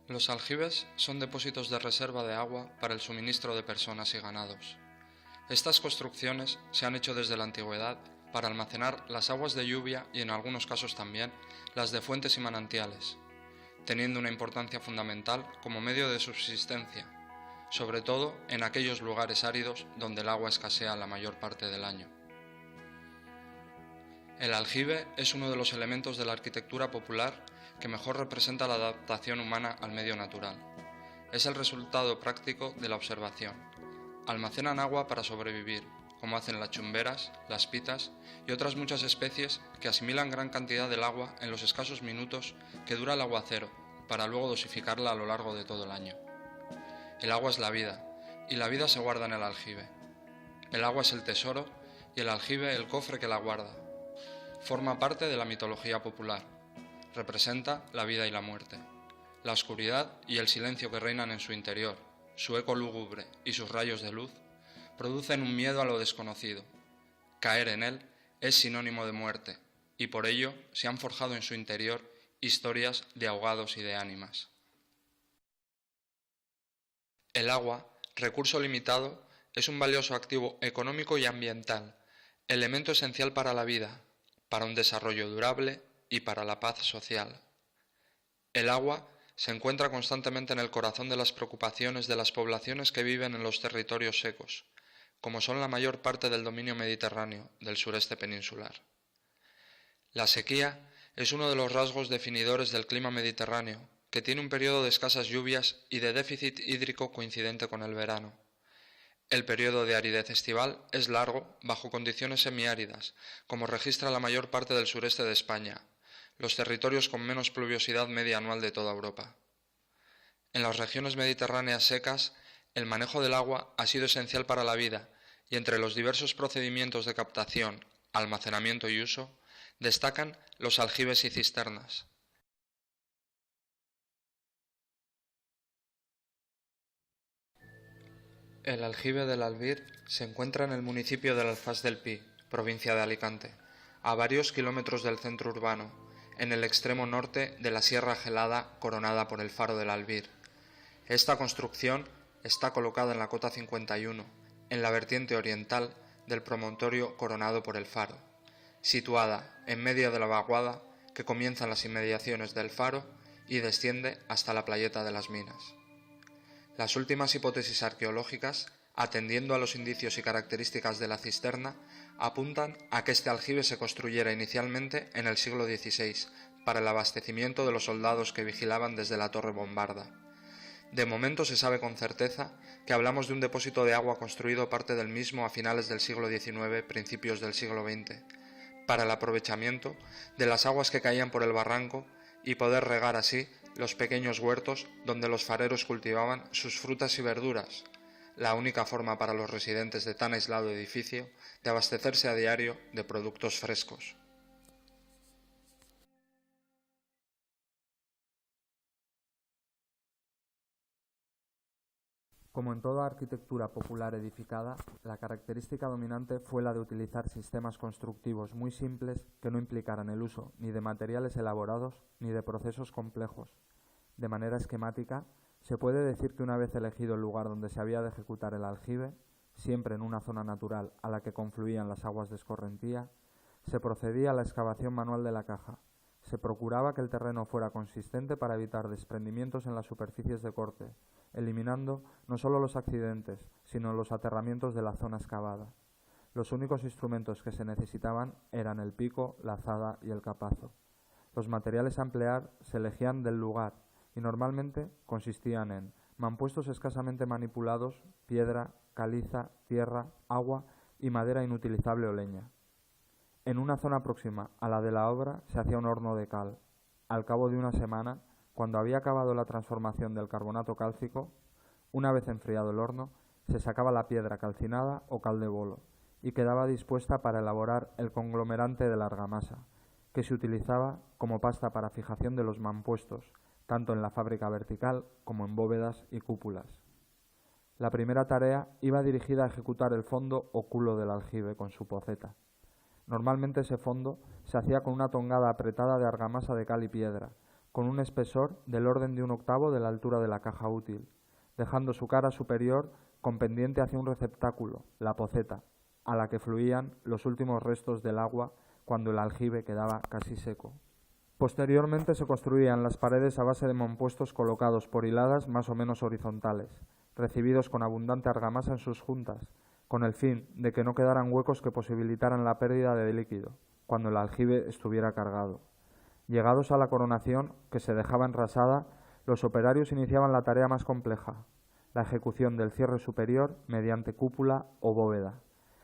Los aljibes son depósitos de reserva de agua para el suministro de personas y ganados. Estas construcciones se han hecho desde la antigüedad para almacenar las aguas de lluvia y en algunos casos también las de fuentes y manantiales, teniendo una importancia fundamental como medio de subsistencia, sobre todo en aquellos lugares áridos donde el agua escasea la mayor parte del año. El aljibe es uno de los elementos de la arquitectura popular que mejor representa la adaptación humana al medio natural. Es el resultado práctico de la observación. Almacenan agua para sobrevivir, como hacen las chumberas, las pitas y otras muchas especies que asimilan gran cantidad del agua en los escasos minutos que dura el aguacero, para luego dosificarla a lo largo de todo el año. El agua es la vida, y la vida se guarda en el aljibe. El agua es el tesoro y el aljibe el cofre que la guarda. Forma parte de la mitología popular. Representa la vida y la muerte, la oscuridad y el silencio que reinan en su interior. Su eco lúgubre y sus rayos de luz producen un miedo a lo desconocido. Caer en él es sinónimo de muerte, y por ello se han forjado en su interior historias de ahogados y de ánimas. El agua, recurso limitado, es un valioso activo económico y ambiental, elemento esencial para la vida, para un desarrollo durable y para la paz social. El agua se encuentra constantemente en el corazón de las preocupaciones de las poblaciones que viven en los territorios secos, como son la mayor parte del dominio mediterráneo del sureste peninsular. La sequía es uno de los rasgos definidores del clima mediterráneo, que tiene un periodo de escasas lluvias y de déficit hídrico coincidente con el verano. El periodo de aridez estival es largo bajo condiciones semiáridas, como registra la mayor parte del sureste de España, los territorios con menos pluviosidad media anual de toda Europa. En las regiones mediterráneas secas, el manejo del agua ha sido esencial para la vida y entre los diversos procedimientos de captación, almacenamiento y uso, destacan los aljibes y cisternas. El aljibe del Albir se encuentra en el municipio del Alfás del Pi, provincia de Alicante, a varios kilómetros del centro urbano, en el extremo norte de la Sierra Gelada coronada por el Faro del Albir. Esta construcción está colocada en la cota 51, en la vertiente oriental del promontorio coronado por el Faro, situada en medio de la vaguada que comienza en las inmediaciones del Faro y desciende hasta la Playeta de las Minas. Las últimas hipótesis arqueológicas, atendiendo a los indicios y características de la cisterna, apuntan a que este aljibe se construyera inicialmente en el siglo XVI para el abastecimiento de los soldados que vigilaban desde la torre bombarda. De momento se sabe con certeza que hablamos de un depósito de agua construido parte del mismo a finales del siglo XIX, principios del siglo XX, para el aprovechamiento de las aguas que caían por el barranco y poder regar así los pequeños huertos donde los fareros cultivaban sus frutas y verduras, la única forma para los residentes de tan aislado edificio de abastecerse a diario de productos frescos. Como en toda arquitectura popular edificada, la característica dominante fue la de utilizar sistemas constructivos muy simples que no implicaran el uso ni de materiales elaborados ni de procesos complejos. De manera esquemática, se puede decir que una vez elegido el lugar donde se había de ejecutar el aljibe, siempre en una zona natural a la que confluían las aguas de escorrentía, se procedía a la excavación manual de la caja. Se procuraba que el terreno fuera consistente para evitar desprendimientos en las superficies de corte, eliminando no solo los accidentes, sino los aterramientos de la zona excavada. Los únicos instrumentos que se necesitaban eran el pico, la azada y el capazo. Los materiales a emplear se elegían del lugar y normalmente consistían en mampuestos escasamente manipulados, piedra, caliza, tierra, agua y madera inutilizable o leña. En una zona próxima a la de la obra se hacía un horno de cal. Al cabo de una semana, cuando había acabado la transformación del carbonato cálcico, una vez enfriado el horno, se sacaba la piedra calcinada o cal de bolo y quedaba dispuesta para elaborar el conglomerante de la argamasa, que se utilizaba como pasta para fijación de los mampuestos, tanto en la fábrica vertical como en bóvedas y cúpulas. La primera tarea iba dirigida a ejecutar el fondo o culo del aljibe con su poceta. Normalmente ese fondo se hacía con una tongada apretada de argamasa de cal y piedra, con un espesor del orden de 1/8 de la altura de la caja útil, dejando su cara superior con pendiente hacia un receptáculo, la poceta, a la que fluían los últimos restos del agua cuando el aljibe quedaba casi seco. Posteriormente se construían las paredes a base de mampuestos colocados por hiladas más o menos horizontales, recibidos con abundante argamasa en sus juntas, con el fin de que no quedaran huecos que posibilitaran la pérdida de líquido, cuando el aljibe estuviera cargado. Llegados a la coronación, que se dejaba enrasada, los operarios iniciaban la tarea más compleja, la ejecución del cierre superior mediante cúpula o bóveda.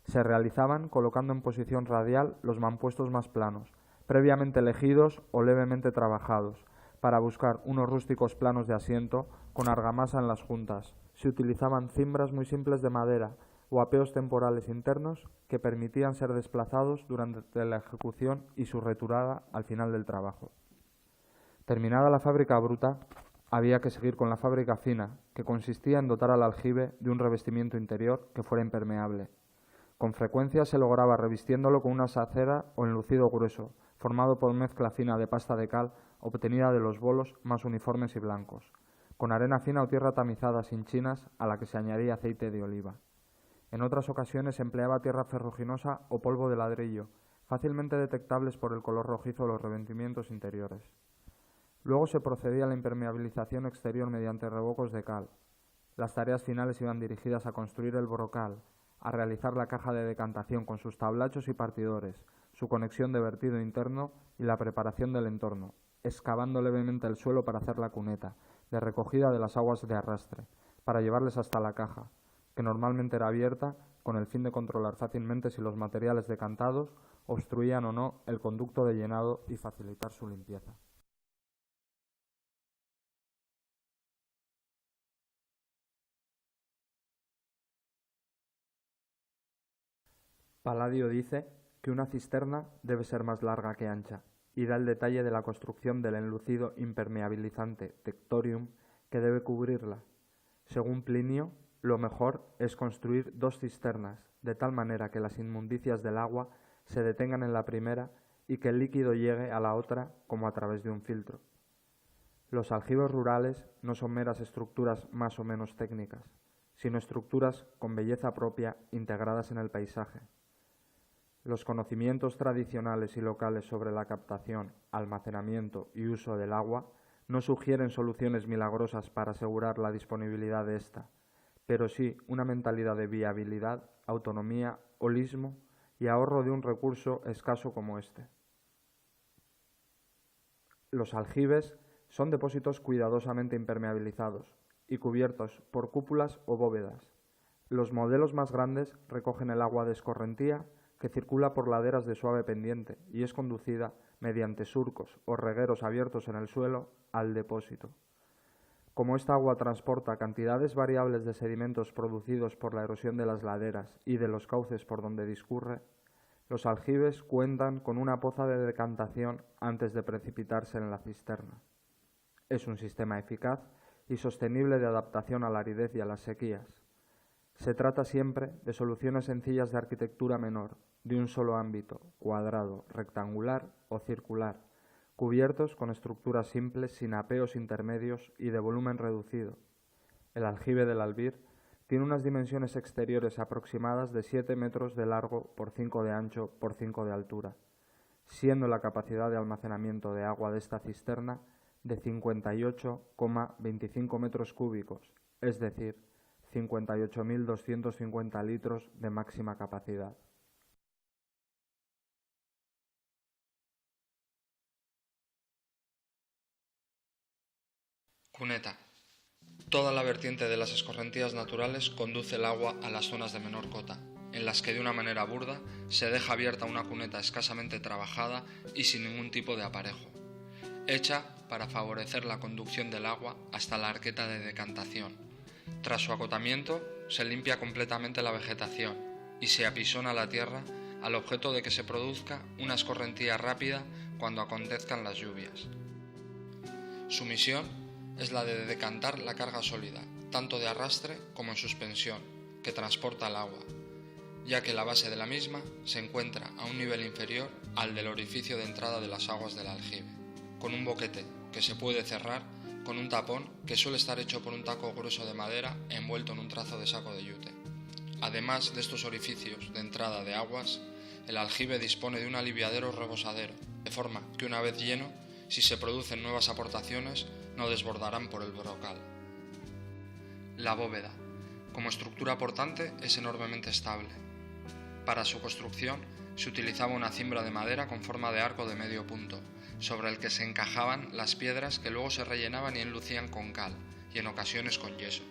Se realizaban colocando en posición radial los mampuestos más planos, previamente elegidos o levemente trabajados, para buscar unos rústicos planos de asiento con argamasa en las juntas. Se utilizaban cimbras muy simples de madera o apeos temporales internos que permitían ser desplazados durante la ejecución y su retirada al final del trabajo. Terminada la fábrica bruta, había que seguir con la fábrica fina, que consistía en dotar al aljibe de un revestimiento interior que fuera impermeable. Con frecuencia se lograba revistiéndolo con una sacera o enlucido grueso, formado por mezcla fina de pasta de cal obtenida de los bolos más uniformes y blancos, con arena fina o tierra tamizada sin chinas a la que se añadía aceite de oliva. En otras ocasiones se empleaba tierra ferruginosa o polvo de ladrillo, fácilmente detectables por el color rojizo de los revestimientos interiores. Luego se procedía a la impermeabilización exterior mediante revocos de cal. Las tareas finales iban dirigidas a construir el brocal, a realizar la caja de decantación con sus tablachos y partidores, su conexión de vertido interno y la preparación del entorno, excavando levemente el suelo para hacer la cuneta, de recogida de las aguas de arrastre, para llevarles hasta la caja, que normalmente era abierta con el fin de controlar fácilmente si los materiales decantados obstruían o no el conducto de llenado y facilitar su limpieza. Palladio dice que una cisterna debe ser más larga que ancha, y da el detalle de la construcción del enlucido impermeabilizante tectorium que debe cubrirla. Según Plinio, lo mejor es construir 2 cisternas, de tal manera que las inmundicias del agua se detengan en la primera y que el líquido llegue a la otra como a través de un filtro. Los aljibes rurales no son meras estructuras más o menos técnicas, sino estructuras con belleza propia integradas en el paisaje. Los conocimientos tradicionales y locales sobre la captación, almacenamiento y uso del agua no sugieren soluciones milagrosas para asegurar la disponibilidad de ésta, pero sí una mentalidad de viabilidad, autonomía, holismo y ahorro de un recurso escaso como este. Los aljibes son depósitos cuidadosamente impermeabilizados y cubiertos por cúpulas o bóvedas. Los modelos más grandes recogen el agua de escorrentía que circula por laderas de suave pendiente y es conducida mediante surcos o regueros abiertos en el suelo al depósito. Como esta agua transporta cantidades variables de sedimentos producidos por la erosión de las laderas y de los cauces por donde discurre, los aljibes cuentan con una poza de decantación antes de precipitarse en la cisterna. Es un sistema eficaz y sostenible de adaptación a la aridez y a las sequías. Se trata siempre de soluciones sencillas de arquitectura menor, de un solo ámbito, cuadrado, rectangular o circular, cubiertos con estructuras simples sin apeos intermedios y de volumen reducido. El aljibe del Albir tiene unas dimensiones exteriores aproximadas de 7 metros de largo por 5 de ancho por 5 de altura, siendo la capacidad de almacenamiento de agua de esta cisterna de 58,25 metros cúbicos, es decir, 58.250 litros de máxima capacidad. Cuneta. Toda la vertiente de las escorrentías naturales conduce el agua a las zonas de menor cota, en las que de una manera burda se deja abierta una cuneta escasamente trabajada y sin ningún tipo de aparejo, hecha para favorecer la conducción del agua hasta la arqueta de decantación. Tras su acotamiento, se limpia completamente la vegetación y se apisona la tierra al objeto de que se produzca una escorrentía rápida cuando acontezcan las lluvias. Su misión es la de decantar la carga sólida, tanto de arrastre como en suspensión, que transporta el agua, ya que la base de la misma se encuentra a un nivel inferior al del orificio de entrada de las aguas del aljibe, con un boquete que se puede cerrar con un tapón que suele estar hecho por un taco grueso de madera envuelto en un trazo de saco de yute. Además de estos orificios de entrada de aguas, el aljibe dispone de un aliviadero rebosadero, de forma que una vez lleno, si se producen nuevas aportaciones, no desbordarán por el brocal. La bóveda, como estructura portante, es enormemente estable. Para su construcción se utilizaba una cimbra de madera con forma de arco de medio punto, sobre el que se encajaban las piedras que luego se rellenaban y enlucían con cal, y en ocasiones con yeso.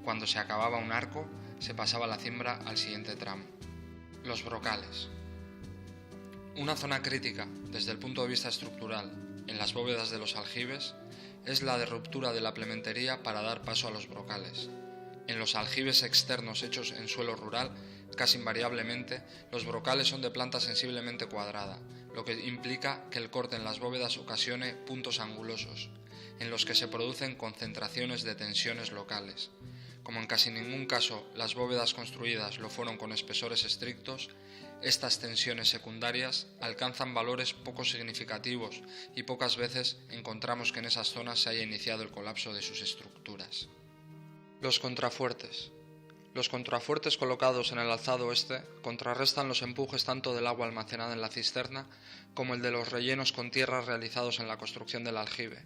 Cuando se acababa un arco, se pasaba la cimbra al siguiente tramo. Los brocales. Una zona crítica, desde el punto de vista estructural, en las bóvedas de los aljibes, es la de ruptura de la plementería para dar paso a los brocales. En los aljibes externos hechos en suelo rural, casi invariablemente, los brocales son de planta sensiblemente cuadrada, lo que implica que el corte en las bóvedas ocasione puntos angulosos, en los que se producen concentraciones de tensiones locales. Como en casi ningún caso las bóvedas construidas lo fueron con espesores estrictos, estas tensiones secundarias alcanzan valores poco significativos y pocas veces encontramos que en esas zonas se haya iniciado el colapso de sus estructuras. Los contrafuertes. Los contrafuertes colocados en el alzado oeste contrarrestan los empujes tanto del agua almacenada en la cisterna como el de los rellenos con tierra realizados en la construcción del aljibe.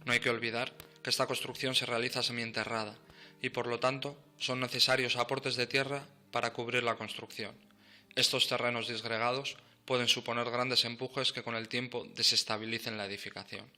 No hay que olvidar que esta construcción se realiza semienterrada y por lo tanto son necesarios aportes de tierra para cubrir la construcción. Estos terrenos disgregados pueden suponer grandes empujes que con el tiempo desestabilicen la edificación.